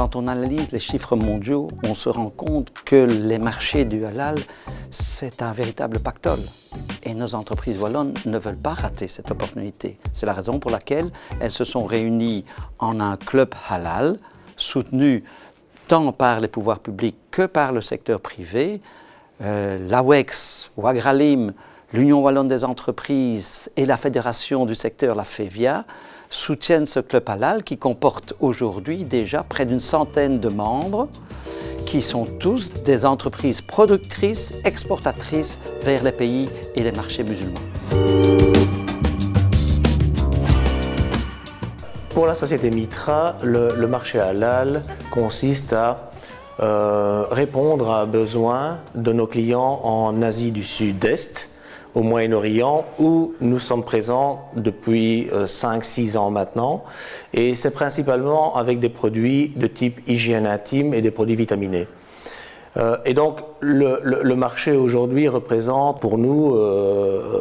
Quand on analyse les chiffres mondiaux, on se rend compte que les marchés du halal, c'est un véritable pactole. Et nos entreprises wallonnes ne veulent pas rater cette opportunité. C'est la raison pour laquelle elles se sont réunies en un club halal, soutenu tant par les pouvoirs publics que par le secteur privé. L'AWEX, Wagralim, l'Union wallonne des entreprises et la fédération du secteur, la FEVIA, soutiennent ce club halal qui comporte aujourd'hui déjà près d'une centaine de membres qui sont tous des entreprises productrices, exportatrices vers les pays et les marchés musulmans. Pour la société Mitra, le marché halal consiste à répondre à un besoin de nos clients en Asie du Sud-Est, au Moyen-Orient, où nous sommes présents depuis 5-6 ans maintenant. Et c'est principalement avec des produits de type hygiène intime et des produits vitaminés. Et donc, le marché aujourd'hui représente pour nous,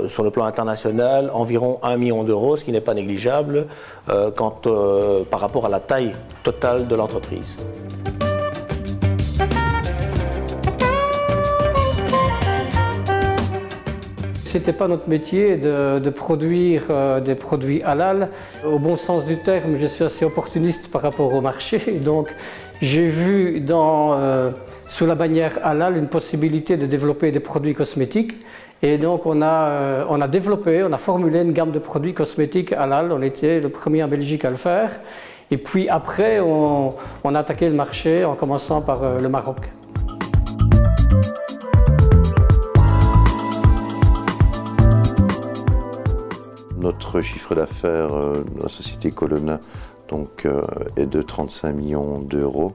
sur le plan international, environ 1 million d'euros, ce qui n'est pas négligeable par rapport à la taille totale de l'entreprise. Ce n'était pas notre métier de produire des produits halal. Au bon sens du terme, je suis assez opportuniste par rapport au marché. Donc, j'ai vu sous la bannière halal une possibilité de développer des produits cosmétiques. Et donc, on a formulé une gamme de produits cosmétiques halal. On était le premier en Belgique à le faire. Et puis après, on a attaqué le marché en commençant par le Maroc. Notre chiffre d'affaires de la société Colonna est de 35 millions d'euros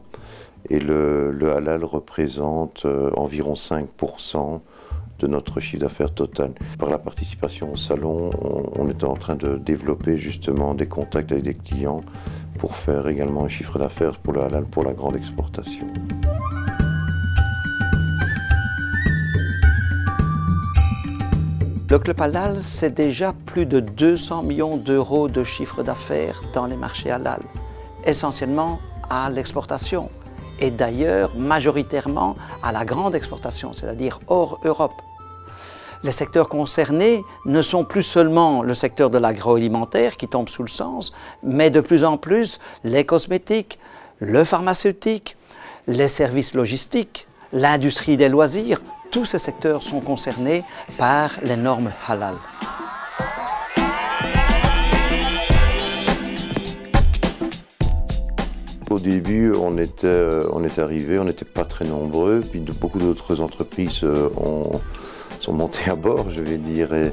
et le halal représente environ 5% de notre chiffre d'affaires total. Par la participation au salon, on est en train de développer justement des contacts avec des clients pour faire également un chiffre d'affaires pour le halal pour la grande exportation. Le club halal, c'est déjà plus de 200 millions d'euros de chiffre d'affaires dans les marchés halal, essentiellement à l'exportation et d'ailleurs majoritairement à la grande exportation, c'est-à-dire hors Europe. Les secteurs concernés ne sont plus seulement le secteur de l'agroalimentaire qui tombe sous le sens, mais de plus en plus les cosmétiques, le pharmaceutique, les services logistiques, l'industrie des loisirs. Tous ces secteurs sont concernés par les normes halal. Au début, on est arrivé, on n'était pas très nombreux, puis beaucoup d'autres entreprises sont montées à bord, je vais dire, et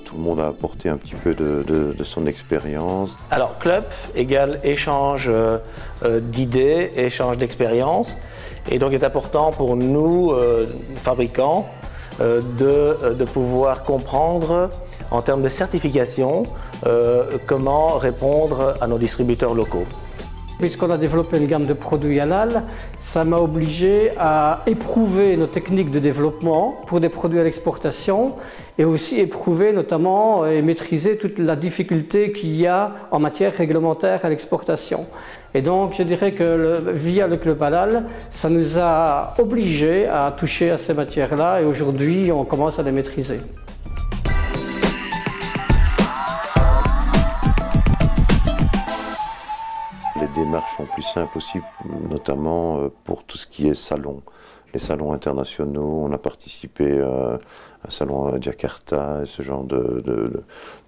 tout le monde a apporté un petit peu de son expérience. Alors, club égale échange d'idées, échange d'expériences. Et donc, il est important pour nous, fabricants, de pouvoir comprendre, en termes de certification, comment répondre à nos distributeurs locaux. Puisqu'on a développé une gamme de produits halal, ça m'a obligé à éprouver nos techniques de développement pour des produits à l'exportation et aussi éprouver notamment et maîtriser toute la difficulté qu'il y a en matière réglementaire à l'exportation. Et donc je dirais que via le club halal, ça nous a obligés à toucher à ces matières-là et aujourd'hui on commence à les maîtriser. Les démarches sont plus simples aussi, notamment pour tout ce qui est salon. Les salons internationaux, on a participé à un salon à Jakarta, et ce genre de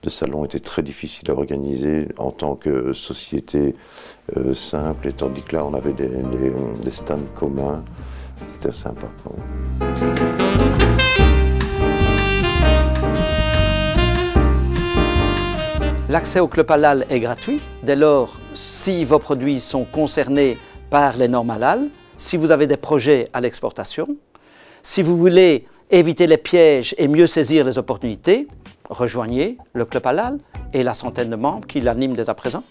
salon était très difficile à organiser en tant que société simple, et tandis que là on avait des stands communs, c'était sympa. L'accès au club halal est gratuit. Dès lors, si vos produits sont concernés par les normes halal, si vous avez des projets à l'exportation, si vous voulez éviter les pièges et mieux saisir les opportunités, rejoignez le club halal et la centaine de membres qui l'animent dès à présent.